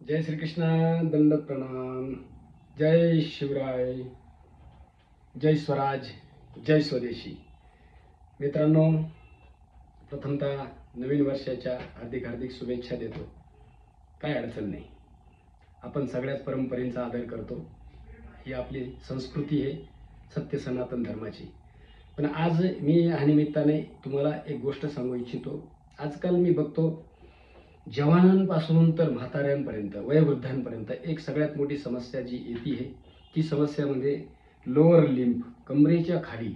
जय श्रीकृष्ण, दंडक प्रणाम. जय शिवराय, जय स्वराज, जय स्वदेशी. मित्रांनो, प्रथमतः नवीन वर्षाच्या हार्दिक हार्दिक शुभेच्छा देतो. काय अडचण नाही, आपण सगळ्याच परंपरेचा आदर करतो. ही आपली संस्कृती आहे, सत्य सनातन धर्माची. पण आज मी या निमित्ताने तुम्हाला एक गोष्ट सांगू इच्छितो. आजकाल मी बघतो जवानांपासून तर म्हाताऱ्यांपर्यंत, वयोवृद्धांपर्यंत एक सगळ्यात मोठी समस्या जी येते आहे ती समस्या म्हणजे लोअर लिंब, कमरेच्या खाली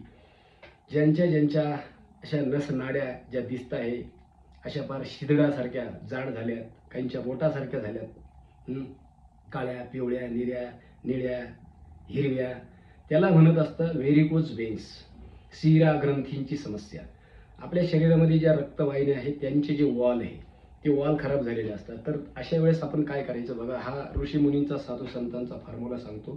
ज्यांच्या अशा नस नाड्या ज्या दिसत आहे, अशा फार शिदडासारख्या जाड झाल्यात, काहींच्या बोटासारख्या झाल्यात, काळ्या, पिवळ्या, निळ्या, हिरव्या. त्याला म्हणत असतं व्हेरिकोज वेन्स, शिरा ग्रंथींची समस्या. आपल्या शरीरामध्ये ज्या रक्तवाहिन्या आहेत त्यांचे जे वॉल आहे ते वॉल खराब झालेले असतात. तर अशा वेळेस आपण काय करायचं बघा. हा ऋषी मुनींचा, साधू संतांचा फॉर्म्युला सांगतो.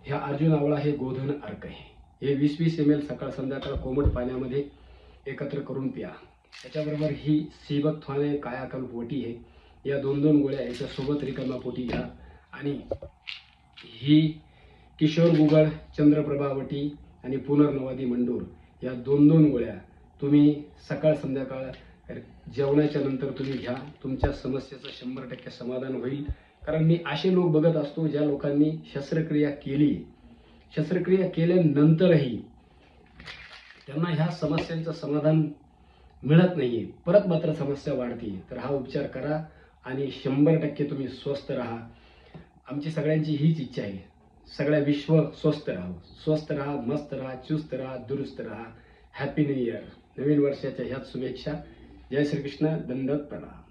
ह्या अर्जुन आवळा हे गोधन अर्क आहे. हे 20-20 ml सकाळ संध्याकाळ कोमट पाण्यामध्ये एकत्र करून प्या. त्याच्याबरोबर ही सीबक थॉने कायाकल्प वटी आहे, या 2-2 गोळ्या याच्यासोबत रिकामा पोटी घ्या. आणि ही किशोर गुगळ, चंद्रप्रभा वटी आणि पुनर्नवादी मंडूर या 2-2 गोळ्या तुम्ही सकाळ संध्याकाळ जेवणाच्या नंतर तुम्ही घ्या. तुमच्या समस्येचं 100% समाधान होईल. कारण मी असे लोक बघत असतो ज्या लोकांनी शस्त्रक्रिया केली, शस्त्रक्रिया केल्यानंतरही त्यांना ह्या समस्यांचं समाधान मिळत नाहीये, परत मात्र समस्या वाढते. तर हा उपचार करा आणि 100% तुम्ही स्वस्थ राहा. आमची सगळ्यांची हीच इच्छा आहे, सगळ्या विश्व स्वस्थ राहा, मस्त राहा, चुस्त राहा, दुरुस्त राहा. Happy new year. नवीन वर्षाच्या ह्याच शुभेच्छा. जय श्रीकृष्ण, दंडक प्रणाम.